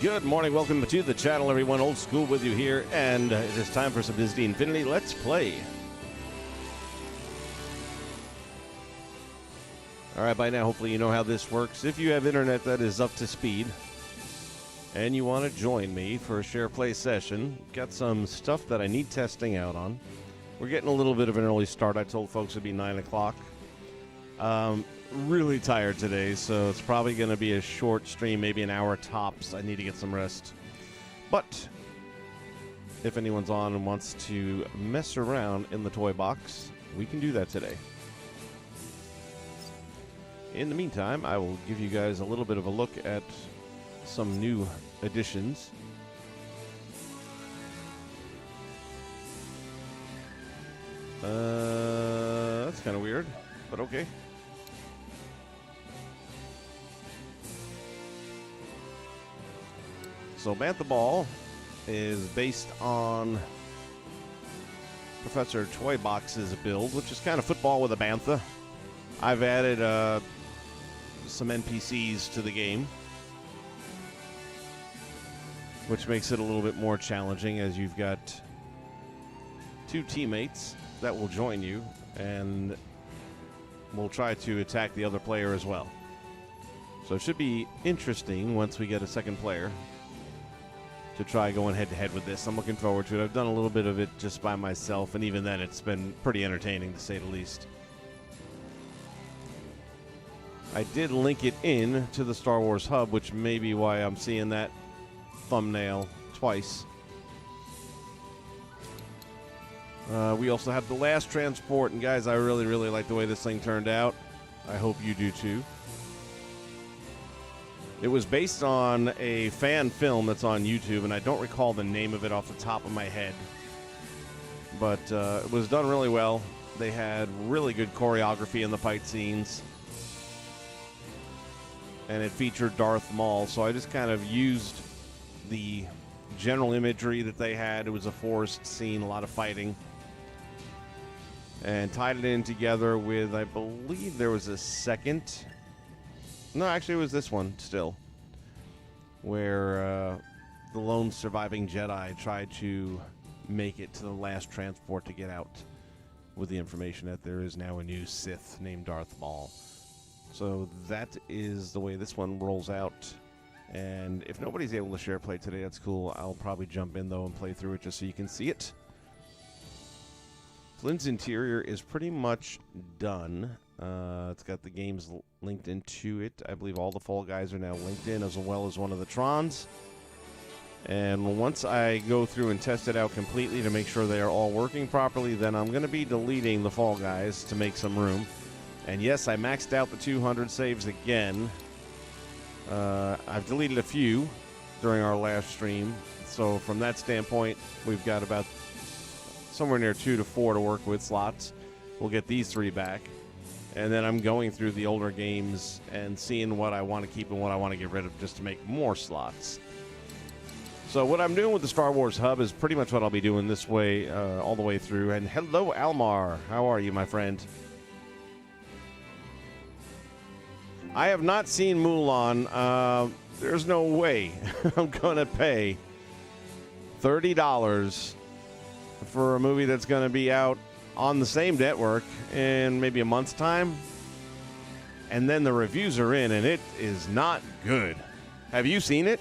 Good morning. Welcome to the channel, everyone. Old School with you here, and it is time for some Disney Infinity Let's Play. All right, by now, hopefully you know how this works. If you have internet that is up to speed and you want to join me for a share play session, got some stuff that I need testing out on. We're getting a little bit of an early start. I told folks it'd be 9 o'clock. Really tired today, so it's probably going to be a short stream, maybe an hour tops. I need to get some rest. But if anyone's on and wants to mess around in the toy box, we can do that today. In the meantime, I will give you guys a little bit of a look at some new additions. That's kind of weird, but okay. So Bantha Ball is based on Professor Toybox's build, which is kind of football with a bantha. I've added some NPCs to the game, which makes it a little bit more challenging, as you've got two teammates that will join you and will try to attack the other player as well. So it should be interesting once we get a second player to try going head-to-head with this. I'm looking forward to it. I've done a little bit of it just by myself, and even then it's been pretty entertaining, to say the least. I did link it in to the Star Wars Hub, which may be why I'm seeing that thumbnail twice. We also have the last transport, and guys, I really like the way this thing turned out. I hope you do too. It was based on a fan film that's on YouTube, and I don't recall the name of it off the top of my head. But it was done really well. They had really good choreography in the fight scenes. And it featured Darth Maul, so I just kind of used the general imagery that they had. It was a forest scene, a lot of fighting. And tied it in together with, I believe there was a second... No, actually, it was this one still, where the lone surviving Jedi tried to make it to the last transport to get out with the information that there is now a new Sith named Darth Maul. So that is the way this one rolls out. And if nobody's able to share play today, that's cool. I'll probably jump in, though, and play through it just so you can see it. Flynn's interior is pretty much done. It's got the games linked into it. I believe all the Fall Guys are now linked in, as well as one of the Trons. And once I go through and test it out completely to make sure they are all working properly, then I'm going to be deleting the Fall Guys to make some room. And yes, I maxed out the 200 saves again. I've deleted a few during our last stream. So from that standpoint, we've got about somewhere near 2 to 4 to work with slots. We'll get these 3 back. And then I'm going through the older games and seeing what I want to keep and what I want to get rid of just to make more slots. So what I'm doing with the Star Wars Hub is pretty much what I'll be doing this way all the way through. And hello, Almar. How are you, my friend? I have not seen Mulan. There's no way I'm going to pay $30 for a movie that's going to be out on the same network in maybe a month's time. And then the reviews are in, and it is not good. Have you seen it?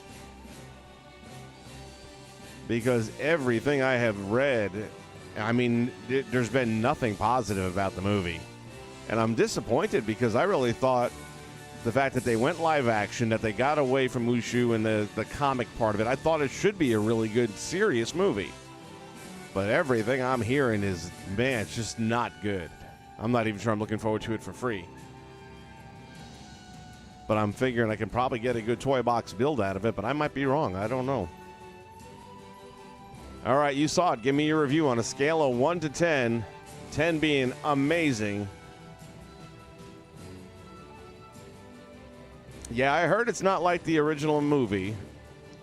Because everything I have read, I mean, there's been nothing positive about the movie. And I'm disappointed because I really thought the fact that they went live action, that they got away from Mushu and the comic part of it, I thought it should be a really good, serious movie. But everything I'm hearing is, man, it's just not good. I'm not even sure I'm looking forward to it for free. But I'm figuring I can probably get a good toy box build out of it, but I might be wrong. I don't know. All right, you saw it. Give me your review on a scale of 1 to 10, 10 being amazing. Yeah, I heard it's not like the original movie.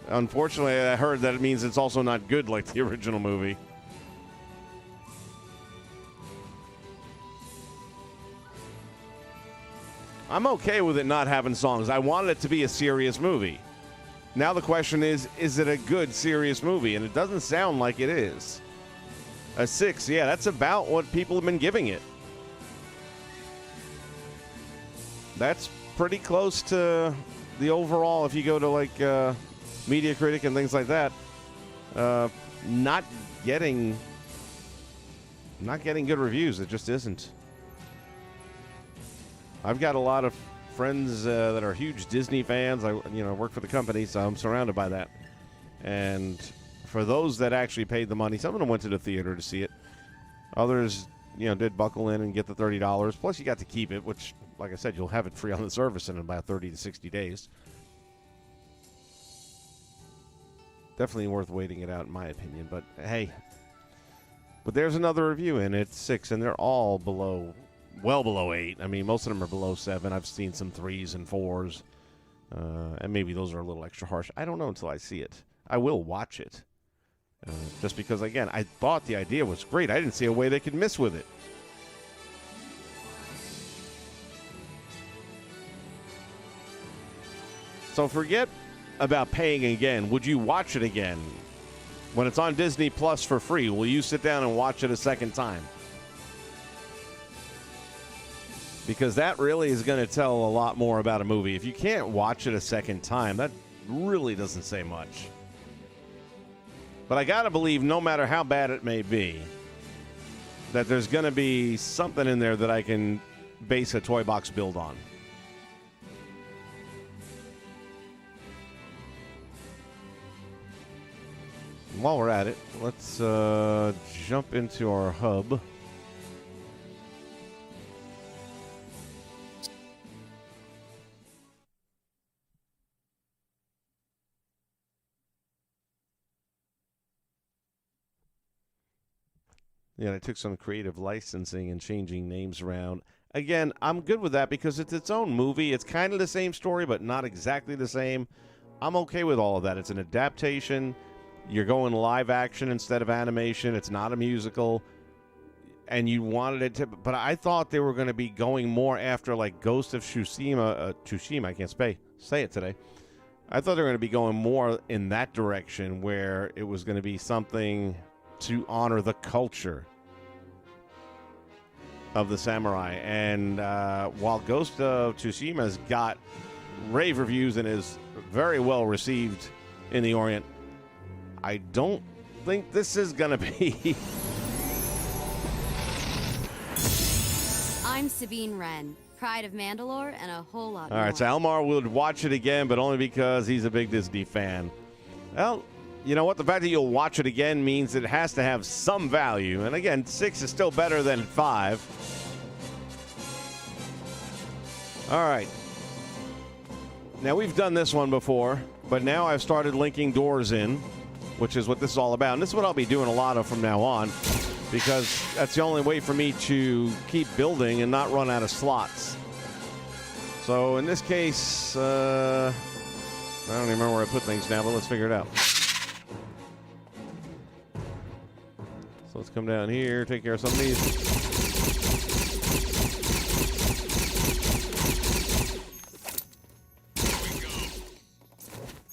Unfortunately, I heard that it means it's also not good like the original movie. I'm okay with it not having songs. I wanted it to be a serious movie. Now the question is it a good, serious movie? And it doesn't sound like it is. A 6, yeah, that's about what people have been giving it. That's pretty close to the overall, if you go to like Media Critic and things like that. Not getting good reviews. It just isn't. I've got a lot of friends that are huge Disney fans. I work for the company, so I'm surrounded by that. And for those that actually paid the money, some of them went to the theater to see it. Others, did buckle in and get the $30. Plus, you got to keep it, which, like I said, you'll have it free on the service in about 30 to 60 days. Definitely worth waiting it out, in my opinion. But, hey. But there's another review, and it's 6, and they're all well below 8. I mean, most of them are below 7. I've seen some 3s and 4s. And maybe those are a little extra harsh. I don't know until I see it. I will watch it. Just because, again, I thought the idea was great. I didn't see a way they could miss with it. So forget about paying again. Would you watch it again? When it's on Disney Plus for free, will you sit down and watch it a second time? Because that really is going to tell a lot more about a movie. If you can't watch it a second time, that really doesn't say much. But I got to believe, no matter how bad it may be, that there's going to be something in there that I can base a toy box build on. While we're at it, let's jump into our hub. Yeah, I took some creative licensing and changing names around. Again, I'm good with that because it's its own movie. It's kind of the same story, but not exactly the same. I'm okay with all of that. It's an adaptation. You're going live action instead of animation. It's not a musical. And you wanted it to... But I thought they were going to be going more after, like, Ghost of Tsushima. Tsushima, I can't say it today. I thought they were going to be going more in that direction where it was going to be something to honor the culture of the samurai. And while Ghost of Tsushima's got rave reviews and is very well received in the Orient, I don't think this is going to be. I'm Sabine Wren, pride of Mandalore and a whole lot more. All right, so Elmar would watch it again, but only because he's a big Disney fan. Well, you know what? The fact that you'll watch it again means it has to have some value. And again, 6 is still better than 5. All right. Now, we've done this one before, but now I've started linking doors in, which is what this is all about. And this is what I'll be doing a lot of from now on, because that's the only way for me to keep building and not run out of slots. So in this case, I don't even remember where I put things now, but let's figure it out. So let's come down here, take care of some of these. Here we go.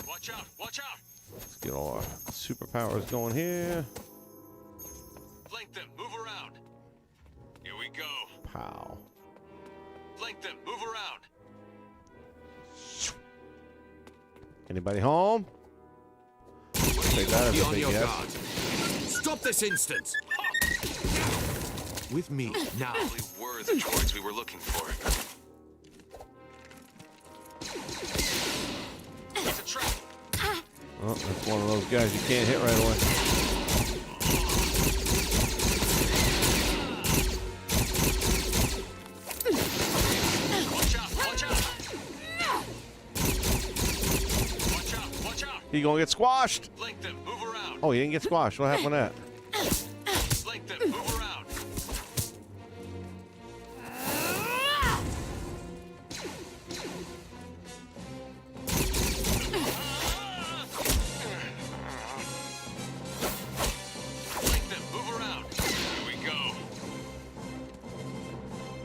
Watch out, watch out. Let's get all our superpowers going here. Flank them, move around. Here we go. Pow. Flank them, move around. Anybody home? Take that as a big yes. Stop this instant! With me, now. Probably were the droids we were looking for. It's a trap. Oh, that's one of those guys you can't hit right away. Watch out, watch out. Watch out, watch out. He gonna get squashed. Flank them, move around. Oh, he didn't get squashed. What happened to that? Flank them, move around. Flank them, move around. Here we go.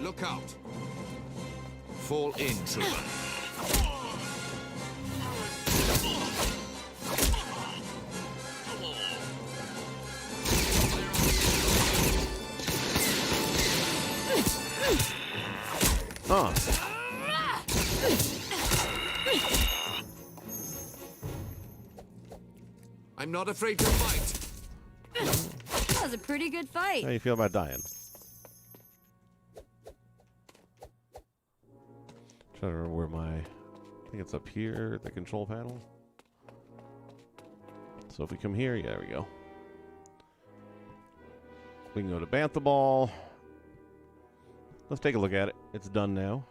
Look out. Fall in, trooper. Huh. I'm not afraid to fight. That was a pretty good fight. How do you feel about dying? Trying to remember where my... I think it's up here at the control panel. So if we come here, yeah, there we go. We can go to Bantha Ball. Let's take a look at it. It's done now.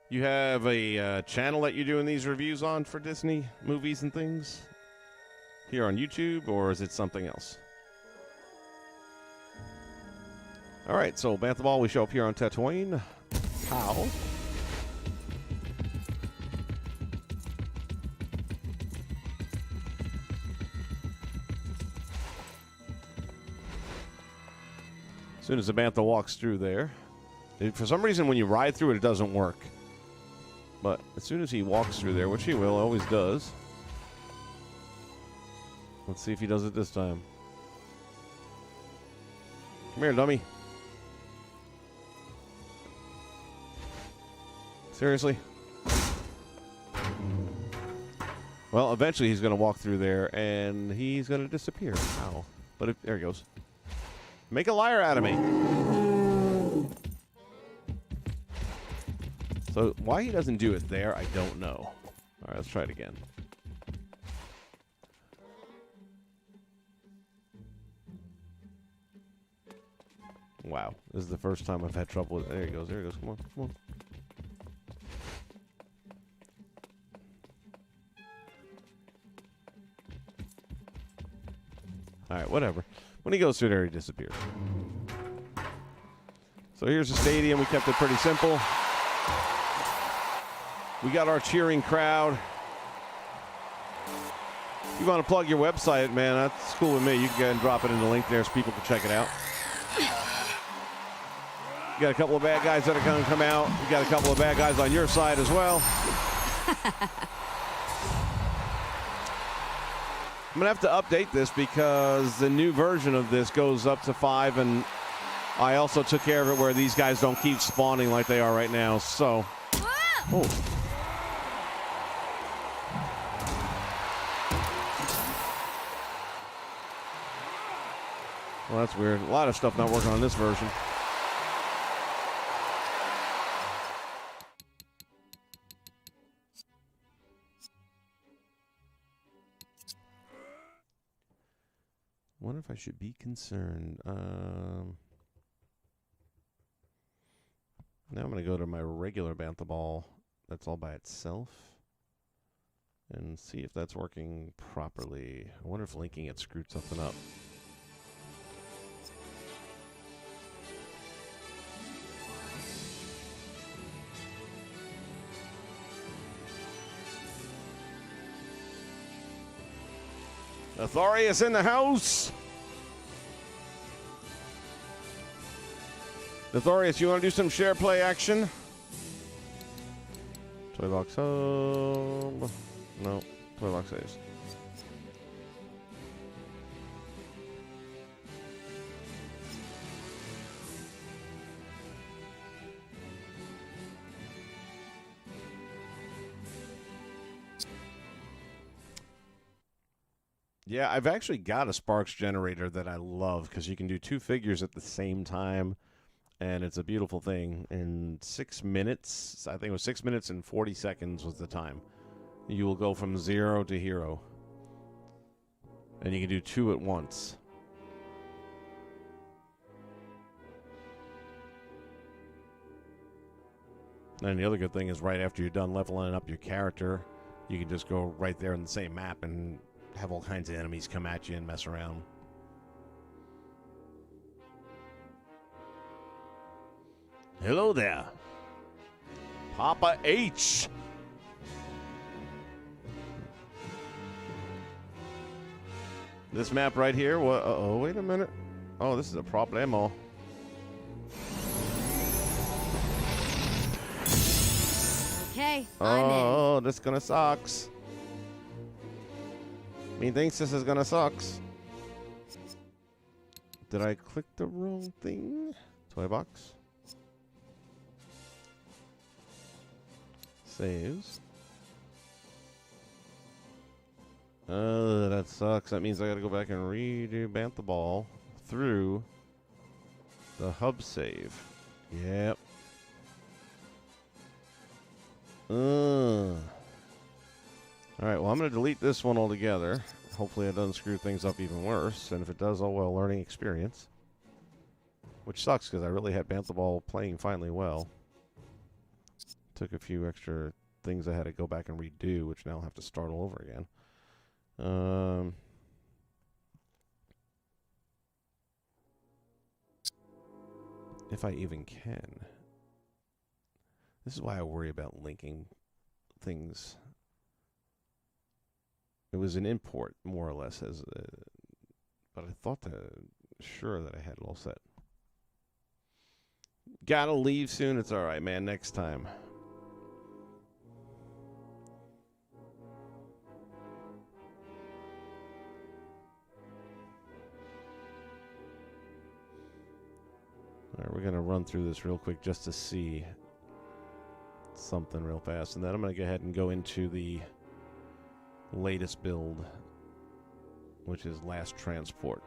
You have a channel that you're doing these reviews on for Disney movies and things here on YouTube, or is it something else? All right, so Bantha Ball, we show up here on Tatooine. How? As soon as the Bantha walks through there, for some reason when you ride through it, it doesn't work. But as soon as he walks through there, which he will, always does. Let's see if he does it this time. Come here, dummy. Seriously? Well, eventually he's going to walk through there, and he's going to disappear. Ow. But there he goes. Make a liar out of me. So why he doesn't do it there, I don't know. All right, let's try it again. Wow, this is the first time I've had trouble with it. There he goes, there he goes. Come on, come on. All right, whatever. When he goes through there, he disappears. So here's the stadium. We kept it pretty simple. We got our cheering crowd. If you want to plug your website, man, that's cool with me. You can go ahead and drop it in the link there so people can check it out. You got a couple of bad guys that are going to come out. You got a couple of bad guys on your side as well. I'm going to have to update this because the new version of this goes up to 5, and I also took care of it where these guys don't keep spawning like they are right now. So, oh. Well, that's weird. A lot of stuff not working on this version. Wonder if I should be concerned. Now I'm going to go to my regular Bantha Ball that's all by itself and see if that's working properly. I wonder if linking it screwed something up. Authorius in the house. Authorius, you want to do some share play action? Toy box home. No, toy box saves. Yeah, I've actually got a Sparks generator that I love because you can do 2 figures at the same time, and it's a beautiful thing. In 6 minutes, I think it was 6 minutes and 40 seconds was the time. You will go from 0 to hero, and you can do 2 at once. And the other good thing is right after you're done leveling up your character, you can just go right there in the same map and have all kinds of enemies come at you and mess around. Hello there, Papa H. This map right here. What? Uh-oh, wait a minute. Oh, this is a problemo. Okay, I'm in. Oh, this gonna sucks. Me thinks this is gonna sucks. Did I click the wrong thing? Toy box. Saves. Oh, that sucks. That means I gotta go back and redo Bantha Ball through the hub save. Yep. Alright, well, I'm going to delete this one altogether. Hopefully it doesn't screw things up even worse. And if it does, oh well, learning experience. Which sucks, because I really had Bantha Ball playing finally well. Took a few extra things I had to go back and redo, which now I'll have to start all over again. If I even can. This is why I worry about linking things. It was an import, more or less, but I thought sure that I had it all set. Gotta leave soon. It's all right, man. Next time. All right, we're going to run through this real quick just to see something real fast. And then I'm going to go ahead and go into the latest build, which is Last Transport.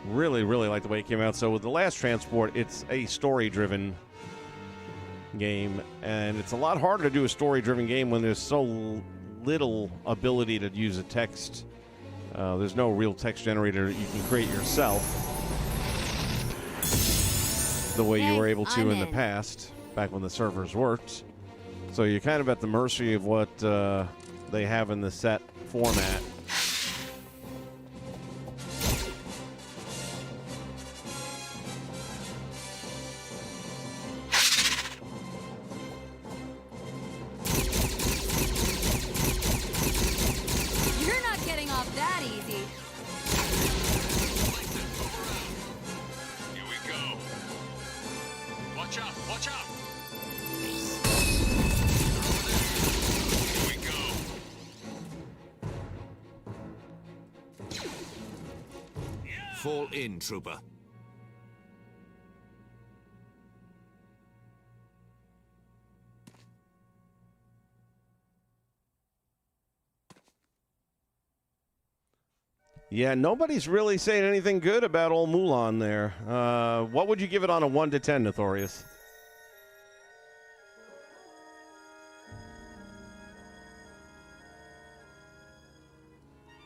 Really, really like the way it came out. So with the Last Transport, it's a story-driven game. And it's a lot harder to do a story-driven game when there's so little ability to use a text. There's no real text generator you can create yourself the way you were able to in the past, back when the servers worked. So you're kind of at the mercy of what they have in the set format. Fall in, trooper. Yeah, nobody's really saying anything good about old Mulan there. What would you give it on a 1 to 10, Notorious?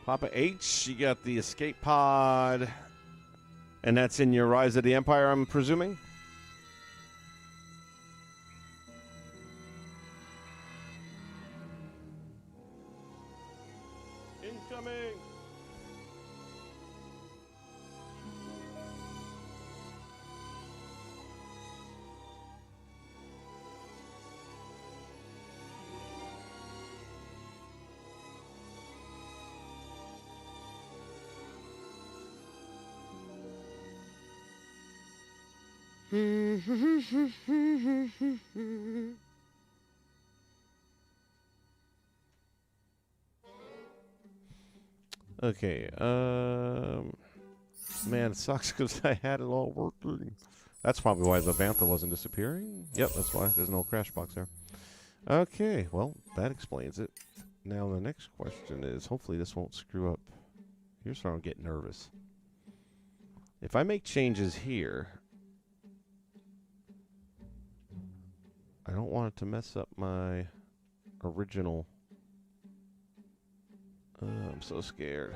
Papa H, you got the escape pod, and that's in your Rise of the Empire, I'm presuming? Incoming! Okay, man, it sucks because I had it all working. That's probably why the Bantha wasn't disappearing. Yep, that's why. There's no crash box there. Okay, well, that explains it. Now the next question is, hopefully this won't screw up. Here's where I'm getting nervous. If I make changes here, I don't want it to mess up my original. I'm so scared.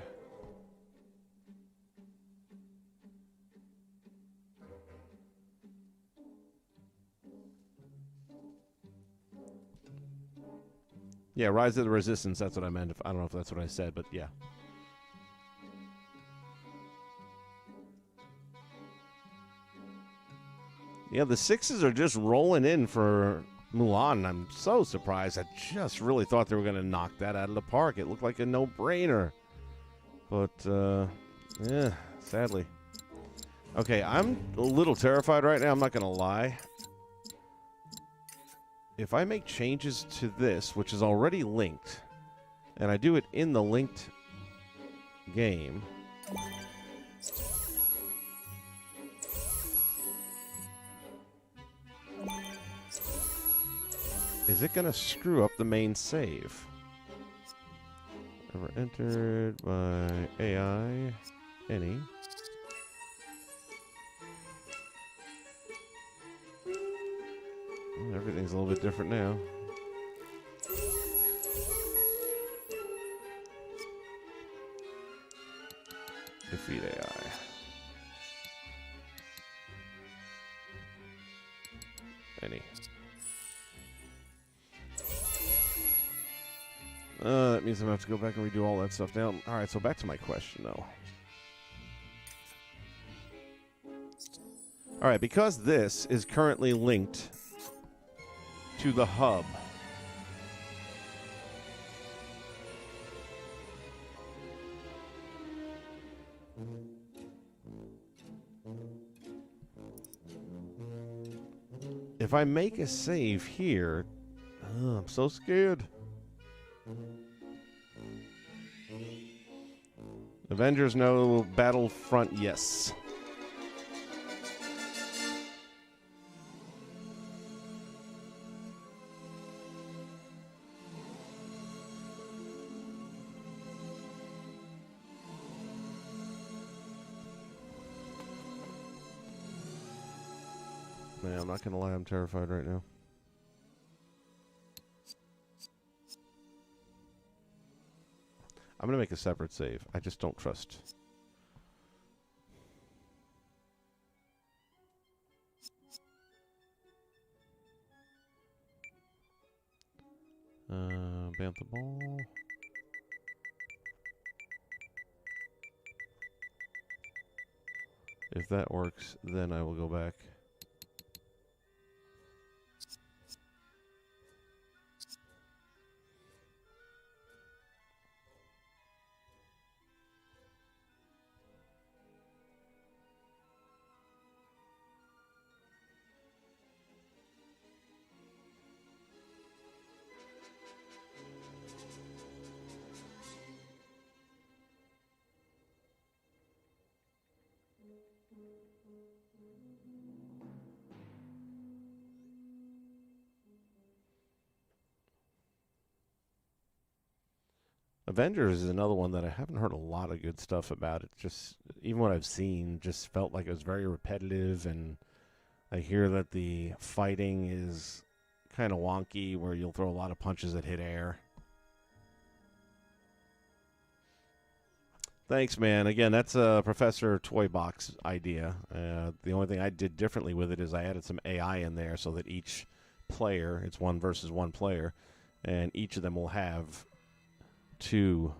Yeah, Rise of the Resistance, that's what I meant. I don't know if that's what I said, but yeah. Yeah, the 6s are just rolling in for Mulan. I'm so surprised. I just really thought they were going to knock that out of the park. It looked like a no-brainer. But, yeah, sadly. Okay, I'm a little terrified right now. I'm not going to lie. if I make changes to this, which is already linked, and I do it in the linked game, is it going to screw up the main save? Ever entered by AI? Any? Everything's a little bit different now. Defeat AI. Any. That means I'm going to have to go back and redo all that stuff now. All right, so back to my question, though. All right, because this is currently linked to the hub, if I make a save here, I'm so scared. Avengers no, Battlefront yes. Man, I'm not gonna lie, I'm terrified right now. I'm gonna make a separate save. I just don't trust. Bantha ball. If that works, then I will go back. Avengers is another one that I haven't heard a lot of good stuff about. It just, even what I've seen, just felt like it was very repetitive, and I hear that the fighting is kind of wonky, where you'll throw a lot of punches that hit air. Thanks, man. Again, that's a Professor Toybox idea. The only thing I did differently with it is I added some AI in there so that each player, it's one versus one player, and each of them will have two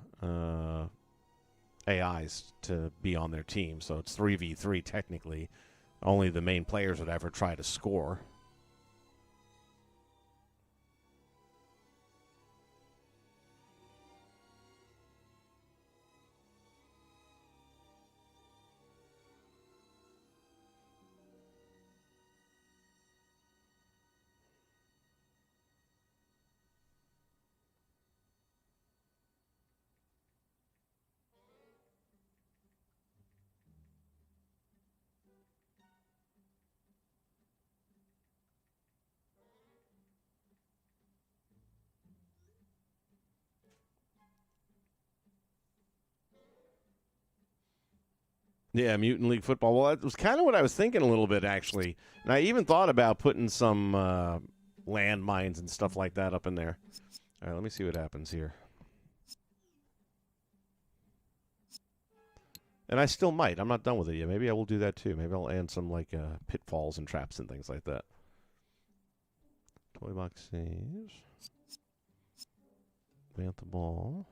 AIs to be on their team. So it's 3v3 technically. Only the main players would ever try to score. Yeah, Mutant League Football. Well, that was kind of what I was thinking a little bit, actually. And I even thought about putting some landmines and stuff like that up in there. All right, let me see what happens here. And I still might. I'm not done with it yet. Maybe I will do that too. Maybe I'll add some like pitfalls and traps and things like that. Toy box saves. Plant the ball.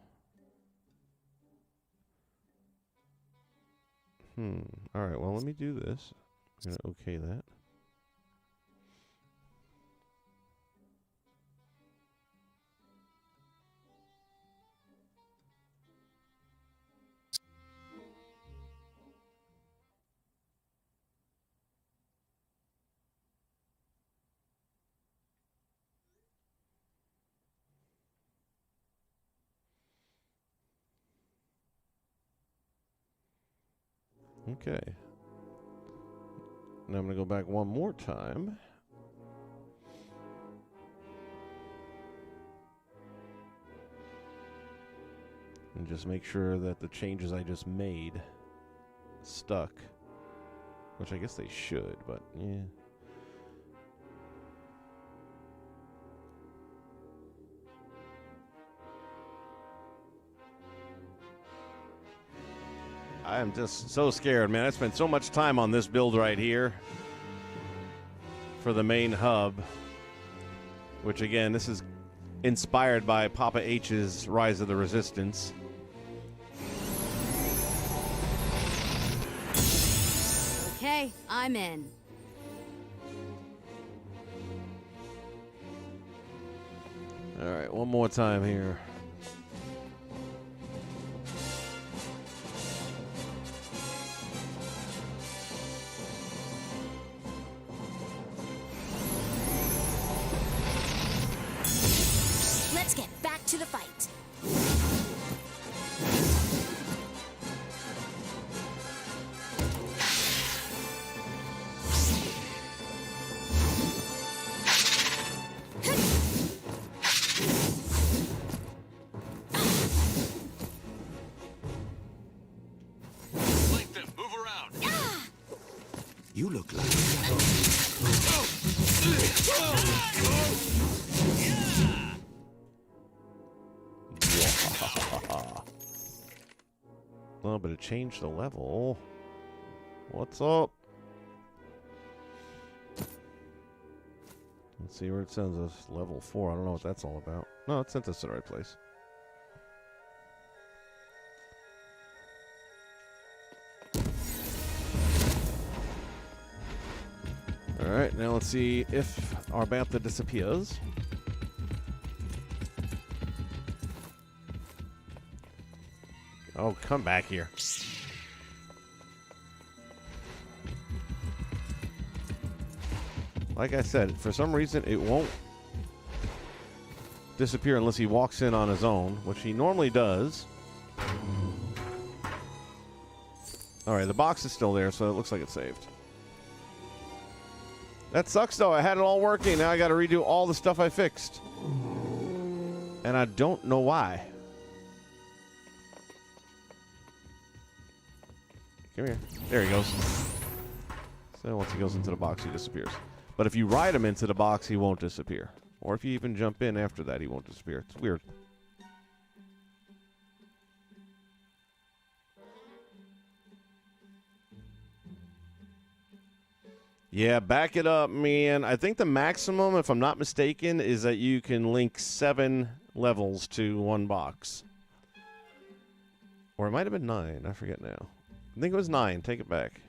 All right, well, let me do this. I'm going to okay that. Okay. Now I'm going to go back one more time. And just make sure that the changes I just made stuck. Which I guess they should, but yeah. I am just so scared, man. I spent so much time on this build right here for the main hub, which again, this is inspired by Papa H's Rise of the Resistance. Okay, I'm in. All right, one more time here. Let's get back to the fight. Flank them. Move around. You look like... Well, but it changed the level. What's up? Let's see where it sends us. Level 4. I don't know what that's all about. No, it sent us to the right place. Alright, now let's see if our Bantha disappears. Oh, come back here. Like I said, for some reason it won't disappear unless he walks in on his own, which he normally does. Alright, the box is still there, so it looks like it's saved. That sucks, though. I had it all working. Now I got to redo all the stuff I fixed. And I don't know why. Come here. There he goes. So once he goes into the box, he disappears. But if you ride him into the box, he won't disappear. Or if you even jump in after that, he won't disappear. It's weird. Yeah, back it up, man. I think the maximum, if I'm not mistaken, is that you can link 7 levels to one box. Or it might have been 9. I forget now. I think it was 9. Take it back.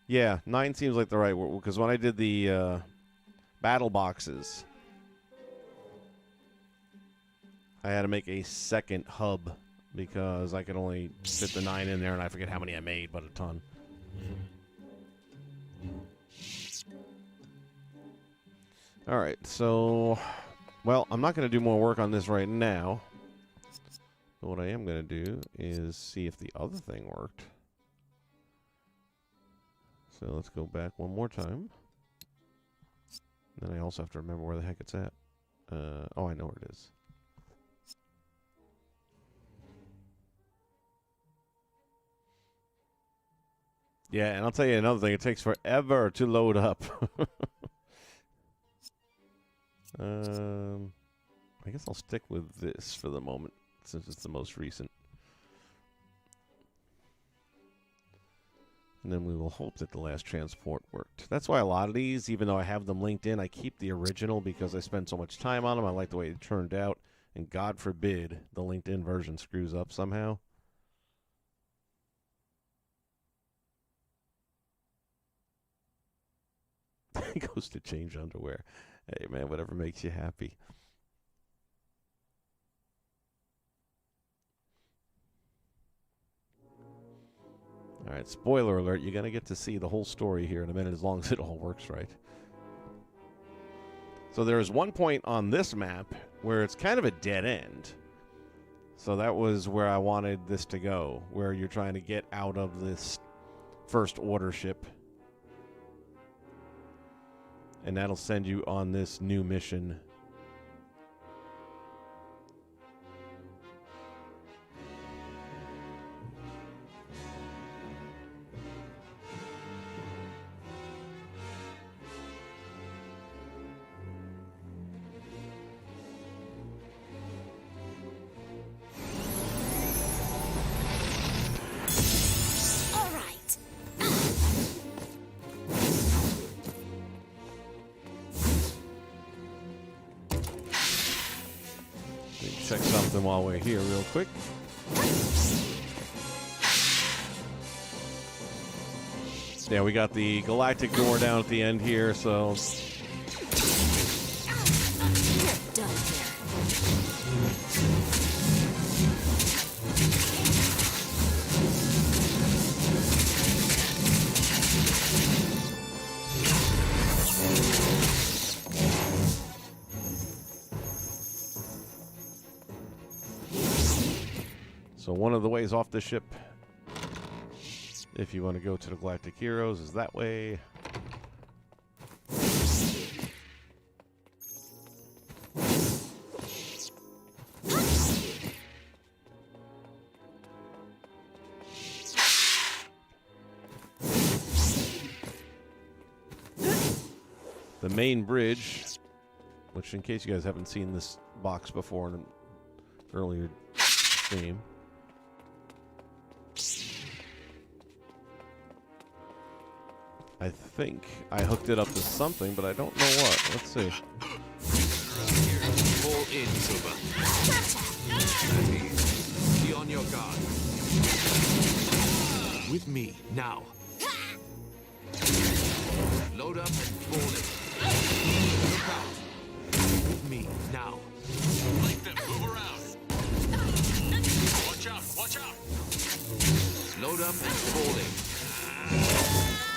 Yeah, 9 seems like the right word. Because when I did the battle boxes, I had to make a second hub because I could only fit the 9 in there, and I forget how many I made, but a ton. All right, so, well, I'm not going to do more work on this right now. But what I am going to do is see if the other thing worked. So let's go back one more time. Then I also have to remember where the heck it's at. Oh, I know where it is. Yeah, and I'll tell you another thing. It takes forever to load up. I guess I'll stick with this for the moment, since it's the most recent. And then we will hope that the last transport worked. That's why a lot of these, even though I have them linked in, I keep the original because I spend so much time on them. I like the way it turned out. And God forbid the LinkedIn version screws up somehow. It goes to change underwear. Hey, man, whatever makes you happy. All right, spoiler alert, you're going to get to see the whole story here in a minute as long as it all works right. So there is one point on this map where it's kind of a dead end. So that was where I wanted this to go, where you're trying to get out of this first order ship. And that'll send you on this new mission. Check something while we're here real quick. Yeah, we got the galactic door down at the end here, so... Done here. So one of the ways off the ship, if you want to go to the Galactic Heroes, is that way. The main bridge, which in case you guys haven't seen this box before in an earlier stream. I think I hooked it up to something, but I don't know what. Let's see. Fall in, Silver. Be on your guard. With me, now. Load up and fall in. Look out. With me, now. Flank them. Move around. Watch out. Watch out. Load up and fall in.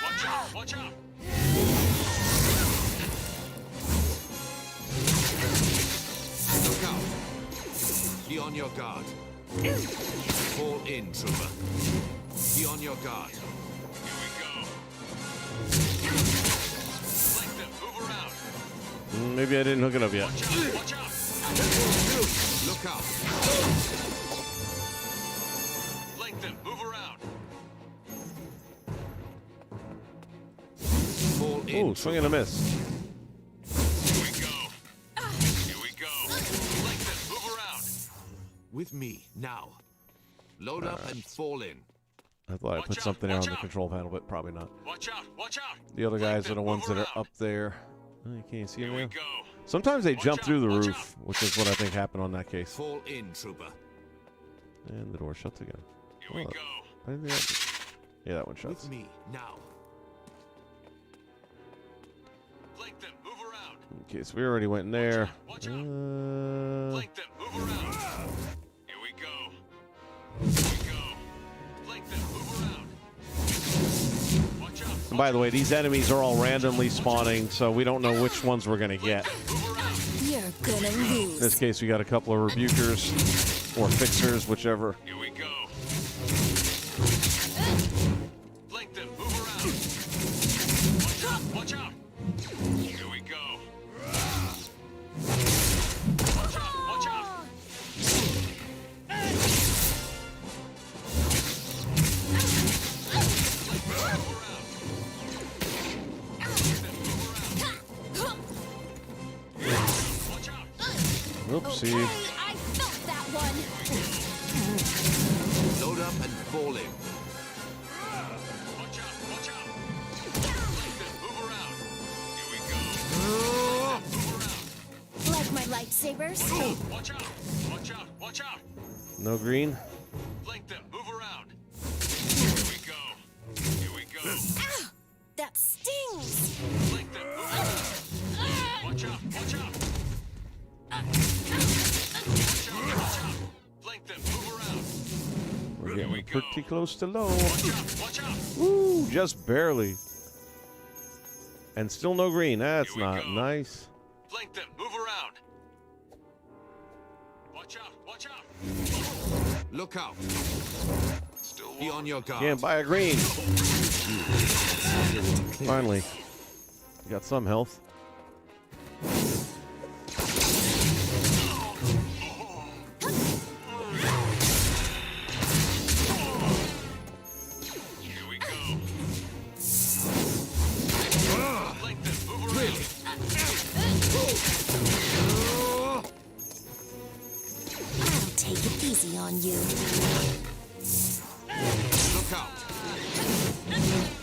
Watch out. Watch out. Look out. Be on your guard. Fall in, Trooper. Be on your guard. Here we go. Flank them. Move around. Maybe I didn't hook it up yet. Watch out. Watch out. Look out. Flank them. Move around. Fall in. Ooh, swing and a miss. Here we go. Here we go. Flank them. Move around. With me, now. Load up and fall in. I thought I Watch put out, something there on watch the out. control panel, but probably not. Watch out. Watch out. The other Flank guys are them. the ones Move that are around. up there. Oh, you can't see them Here we now. go. Sometimes they Watch jump out, through the watch roof, out. which is what I think happened on that case. Fall in, Trooper. And the door shuts again. Here we Oh, go. I think that- yeah, that one shuts. With me, now. Flank them. Move around. Okay, so we already went in there. Watch out. Flank them. Move around. Here we go. Here we go. Flank them. Move around. Watch out. And by the way, these enemies are all randomly spawning, so we don't know which ones we're going to get. Move around. You're gonna In lose. this case, we got a couple of rebukers or fixers, whichever. Here we go. Flank them. Move around. Watch out. Watch out. Here we go. Watch out. Watch out. Flank them. Move around. Flank them. Move around. Watch out. Oopsie. I felt that one. Load up and fall in. Watch out. Watch out. Flank them. Move around. Here we go. Move around. Like my lightsabers? Watch out! Watch out! Watch out! No green? Flank them! Move around! Here we go! Here we go! Ah, that stings. Flank them! Move around! Watch out! Watch out! Watch out! Watch out! Flank them! Move around! We're Here we getting go. pretty close to low. Watch out! Watch out! Woo, just barely. And still no green. That's Here we not go. nice. Flank them! Move around! Watch out! Watch out! Look out. Still Be on your guard. Can't buy a green. Finally. You got some health. Here we go. Like this. Move around. Really? I'll take it easy on you. Look out.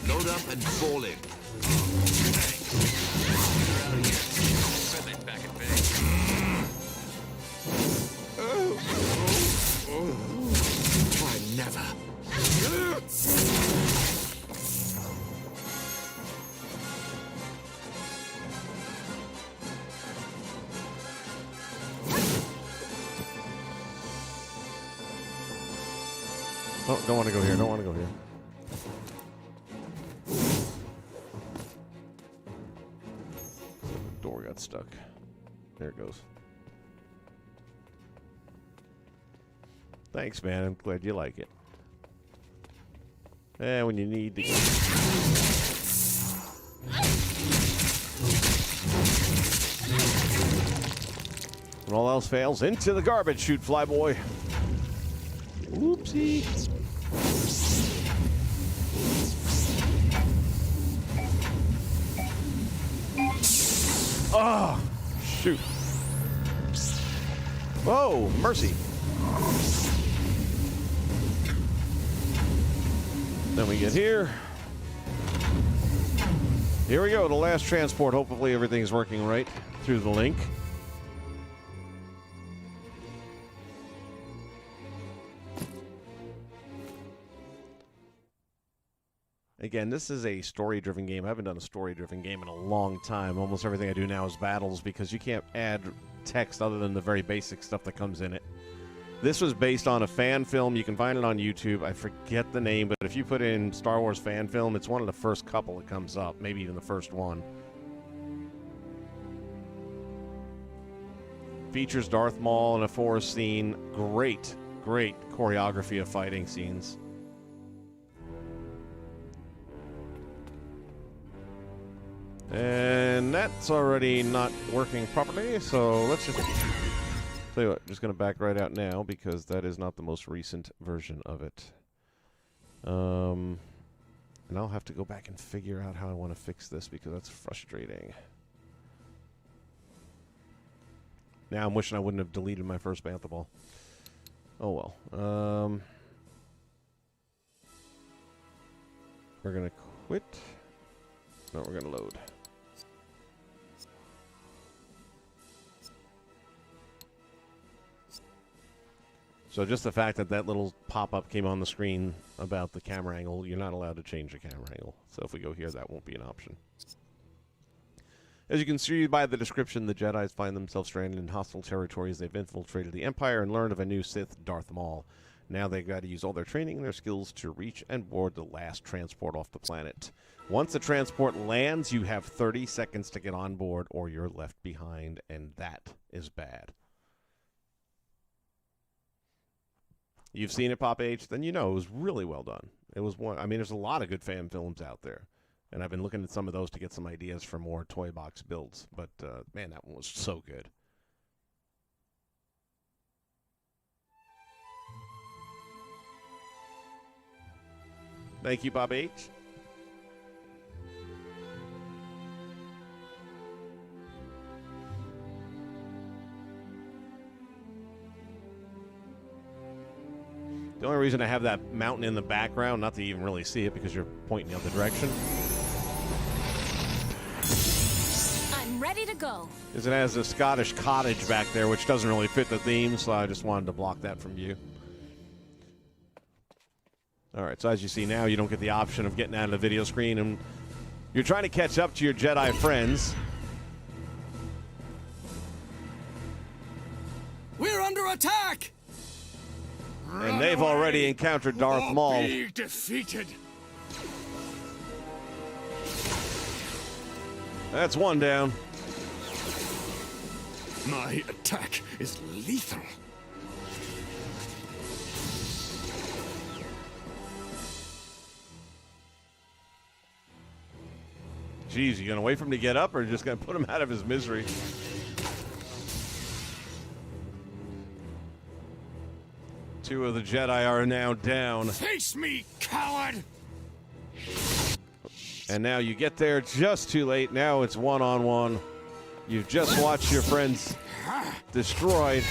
Load up and fall in. Back at base. Why never? Oh, don't want to go here. Don't want to go here. The door got stuck. There it goes. Thanks, man. I'm glad you like it. And when you need to... When all else fails, into the garbage chute, flyboy. Oopsie. Oh, shoot. Whoa, mercy. Then we get here. Here we go, the last transport. Hopefully everything's working right through the link. Again, this is a story-driven game. I haven't done a story-driven game in a long time. Almost everything I do now is battles because you can't add text other than the very basic stuff that comes in it. This was based on a fan film. You can find it on YouTube. I forget the name, but if you put in Star Wars fan film, it's one of the first couple that comes up, maybe even the first one. Features Darth Maul in a forest scene. Great, great choreography of fighting scenes. And that's already not working properly, so let's just... Tell you what, just going to back right out now because that is not the most recent version of it. And I'll have to go back and figure out how I want to fix this because that's frustrating. Now I'm wishing I wouldn't have deleted my first Bantha Ball. Oh well. We're going to quit. No, we're going to load. So just the fact that that little pop-up came on the screen about the camera angle, you're not allowed to change the camera angle. So if we go here, that won't be an option. As you can see by the description, the Jedis find themselves stranded in hostile territories. They've infiltrated the Empire and learned of a new Sith, Darth Maul. Now they've got to use all their training and their skills to reach and board the last transport off the planet. Once the transport lands, you have 30 seconds to get on board or you're left behind, and that is bad. You've seen it, Pop H, then you know it was really well done. It was one. I mean, there's a lot of good fan films out there, and I've been looking at some of those to get some ideas for more toy box builds. But man, that one was so good. Thank you, Pop H. The only reason I have that mountain in the background, not to even really see it because you're pointing the other direction, I'm ready to go. is it has a Scottish cottage back there, which doesn't really fit the theme, so I just wanted to block that from view. All right, so as you see now, you don't get the option of getting out of the video screen, and you're trying to catch up to your Jedi friends. We're under attack! And they've already encountered Darth Maul. Be defeated. That's one down. My attack is lethal. Geez, you gonna wait for him to get up, or just gonna put him out of his misery? Two of the Jedi are now down. Face me, coward! And now you get there just too late. Now it's one-on-one. You've just watched your friends destroyed.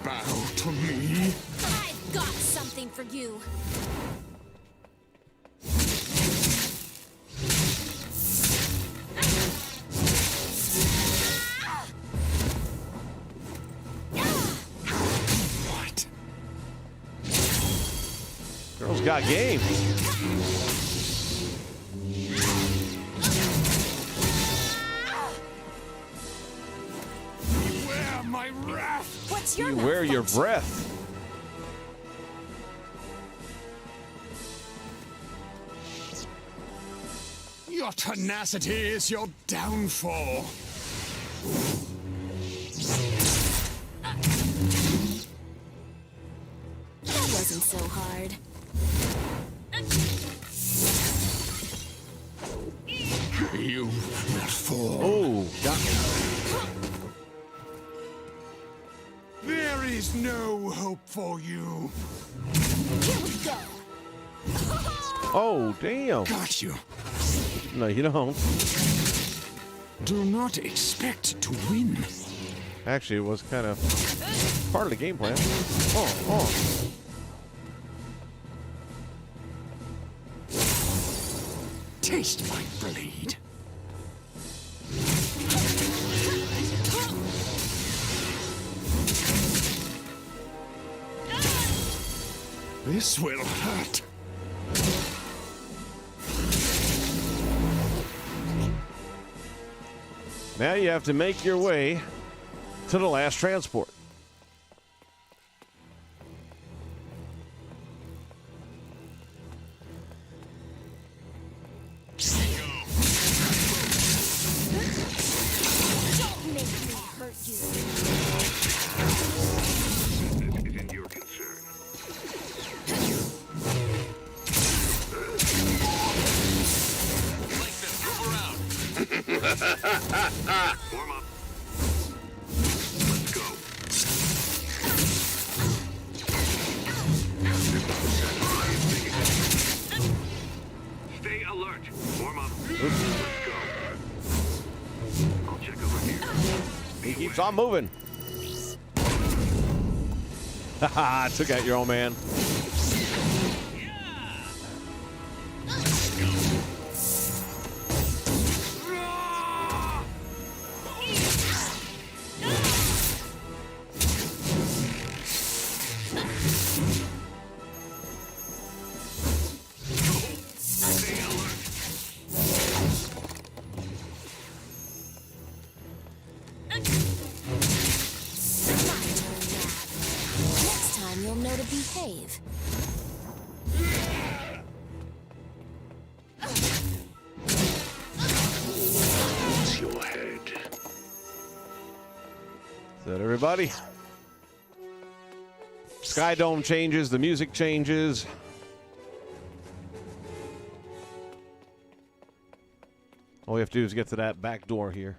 Bow to me. I've got something for you. What? Girl's got game. Beware my wrath! What's your You wear your malfunction? breath. Your tenacity is your downfall. That wasn't so hard. You will fall. Oh, got There is no hope for you. Here we go. Oh, damn. Got you. No, you don't. Do not expect to win. Actually, it was kind of part of the game plan. Oh. Taste my blade. This will hurt. Now you have to make your way to the last transport. Don't make me hurt you. Isn't your concern. Like them, move around. Warm up. Let's go. Stay alert. Warm up. Let's go. I'll check over here. He keeps on moving. Haha, took out your old man. Stay alert. My turn now. Next time you'll know to behave. What's your head? Is that everybody? Sky Dome changes, the music changes. All we have to do is get to that back door here.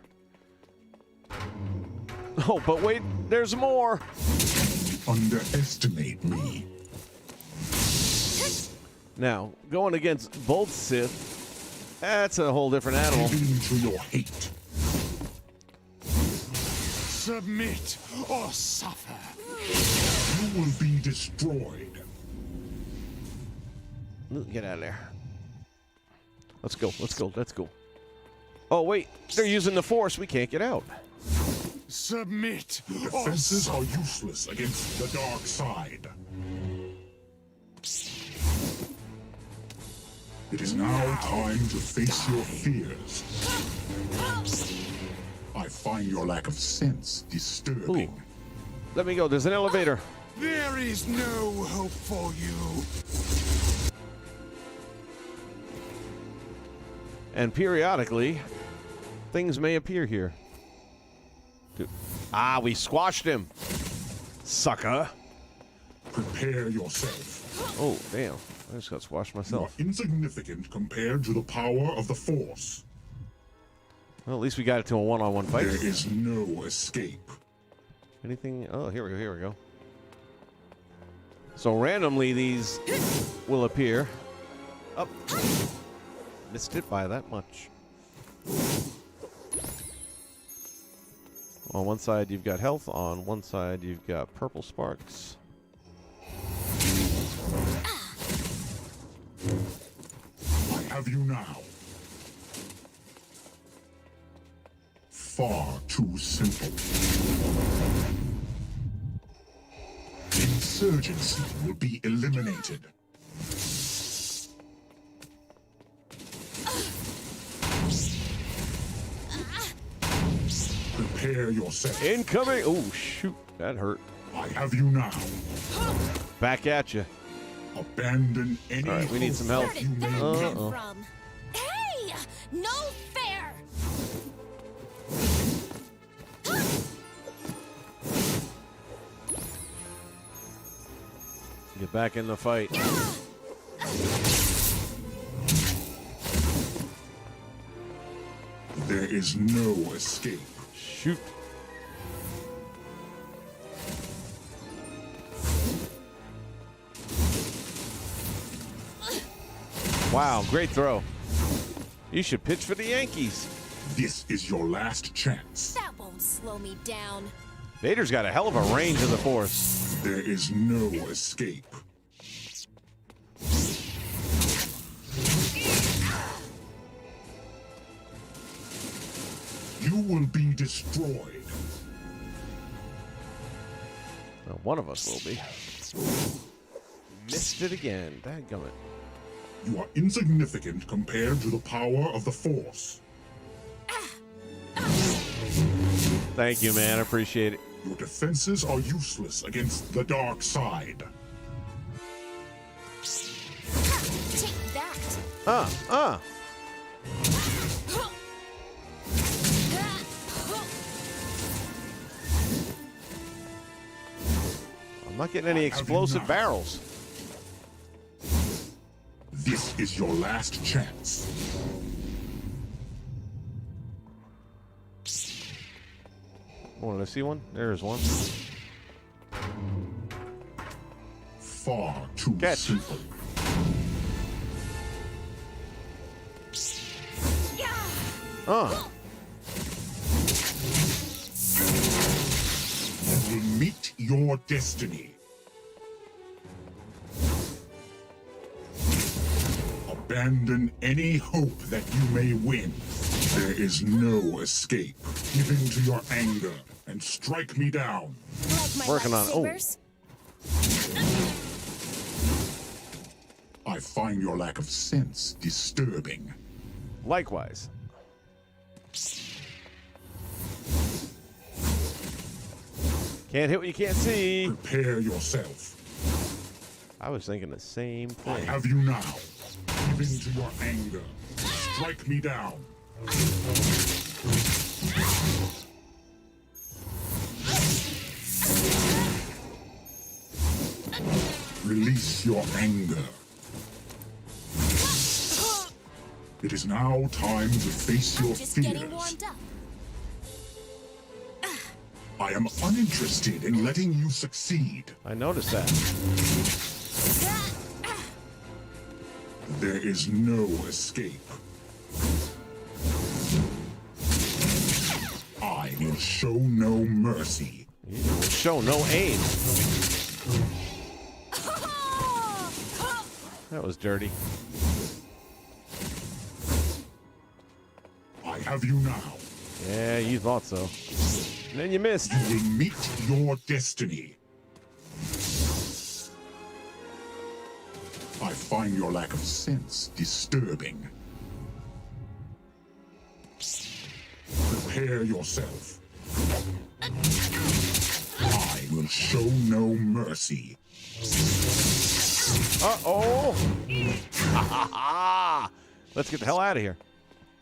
Oh, but wait, there's more. Underestimate me. Now, going against both Sith, that's a whole different animal. Into your hate. Submit or suffer. You will be destroyed. Get out of there. Let's go, let's go, let's go. Oh, wait, they're using the Force. We can't get out. Submit or Defenses are useless against the dark side. It is now time to face your fears. I find your lack of sense disturbing. Ooh. Let me go. There's an elevator. There is no hope for you. And periodically, things may appear here. Dude. Ah, we squashed him. Sucker. Prepare yourself. Oh, damn. I just got squashed You are myself. insignificant compared to the power of the Force. Well, at least we got it to a one-on-one fight. There is no escape. Anything? Oh, here we go. Here we go. So randomly, these will appear. Up. Missed it by that much. On one side, you've got health. On one side, you've got purple sparks. I have you now. Far too simple. Insurgency will be eliminated. Prepare yourself. Incoming! Oh, shoot. That hurt. I have you now. Back at you. Abandon any All right, we need some help. Where did that come Uh-oh. from? Hey! No fair! Get back in the fight. There is no escape. Shoot. Wow, great throw. You should pitch for the Yankees. This is your last chance. That won't slow me down. Vader's got a hell of a range of the Force. There is no escape. You will be destroyed. Well, one of us will be. Missed it again. Dadgummit. You are insignificant compared to the power of the Force. Thank you, man. I appreciate it. Your defenses are useless against the dark side. Take that. I'm not getting any explosive barrels. This is your last chance. Oh, did I see one? There's one. Far too Catch. simple. You will meet your destiny. Abandon any hope that you may win. There is no escape. Give in to your anger and strike me down. Like my Working on it. Oh. lightsabers? I find your lack of sense disturbing. Likewise. Can't hit what you can't see. Prepare yourself. I was thinking the same I thing. have you now. Give in to your anger. Strike me down. Release your anger. It is now time to face your Just getting fears. warmed up. I am uninterested in letting you succeed. I noticed that. There is no escape. I will show no mercy. You will show no aim. That was dirty. I have you now. Yeah, you thought so. And then you missed. You will meet your destiny. I find your lack of sense disturbing. Prepare yourself. I will show no mercy. Uh-oh. Let's get the hell out of here.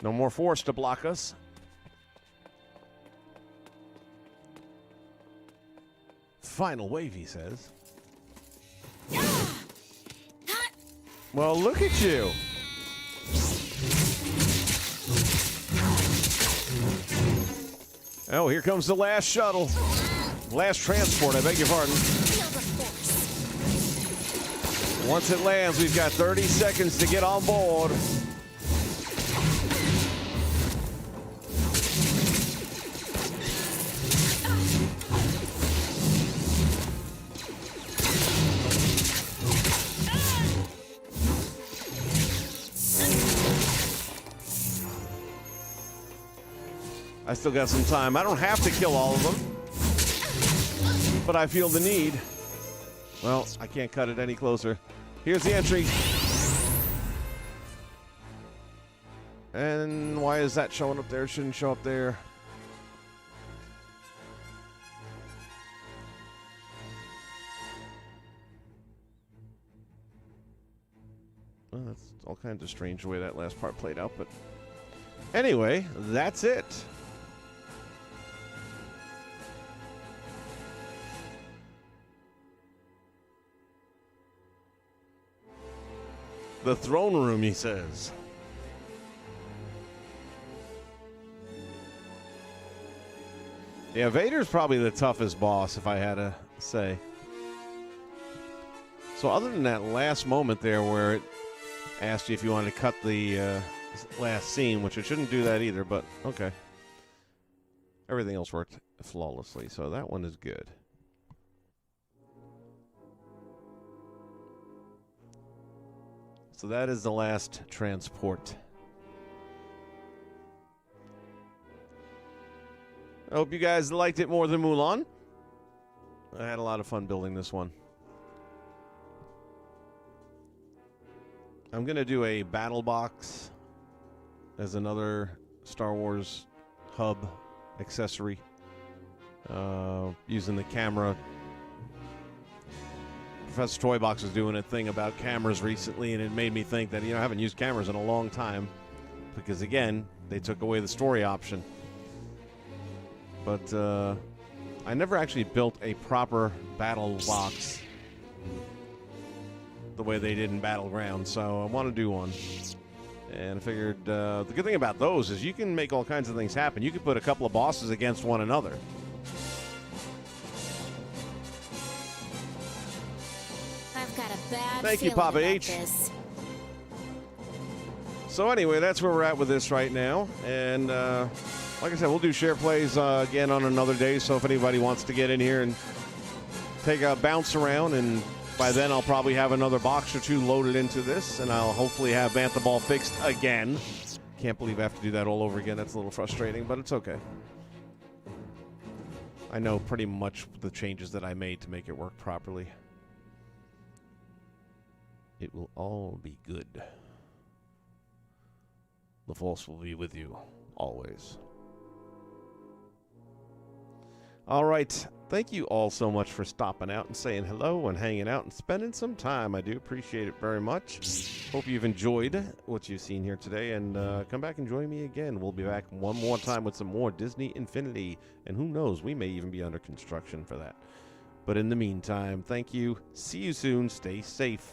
No more force to block us. Final wave, he says. Well, look at you. Oh, here comes the last shuttle. Last transport, I beg your pardon. Feel the force. Once it lands, we've got 30 seconds to get on board. I still got some time. I don't have to kill all of them, but I feel the need. Well, I can't cut it any closer. Here's the entry. And why is that showing up there? It shouldn't show up there. Well, that's all kinds of strange the way that last part played out, but anyway, that's it. The throne room, he says. Yeah, Vader's probably the toughest boss, if I had to say. So other than that last moment there where it asked you if you wanted to cut the last scene, which it shouldn't do that either, but okay. Everything else worked flawlessly, so that one is good. So that is the last transport. I hope you guys liked it more than Mulan. I had a lot of fun building this one. I'm going to do a battle box as another Star Wars hub accessory using the camera. Professor Toybox was doing a thing about cameras recently, and it made me think that, I haven't used cameras in a long time because, again, they took away the story option. But I never actually built a proper battle box the way they did in Battleground, so I want to do one. And I figured the good thing about those is you can make all kinds of things happen. You can put a couple of bosses against one another. I've got a bad Thank you, feeling Papa about H. this. So anyway, that's where we're at with this right now. And like I said, we'll do share plays again on another day. So if anybody wants to get in here and take a bounce around, and by then I'll probably have another box or two loaded into this, and I'll hopefully have Bantha Ball fixed again. Can't believe I have to do that all over again. That's a little frustrating, but it's okay. I know pretty much the changes that I made to make it work properly. It will all be good. The Force will be with you always. All right. Thank you all so much for stopping out and saying hello and hanging out and spending some time. I do appreciate it very much. Hope you've enjoyed what you've seen here today, and come back and join me again. We'll be back one more time with some more Disney Infinity, and who knows, we may even be under construction for that. But in the meantime, thank you. See you soon. Stay safe.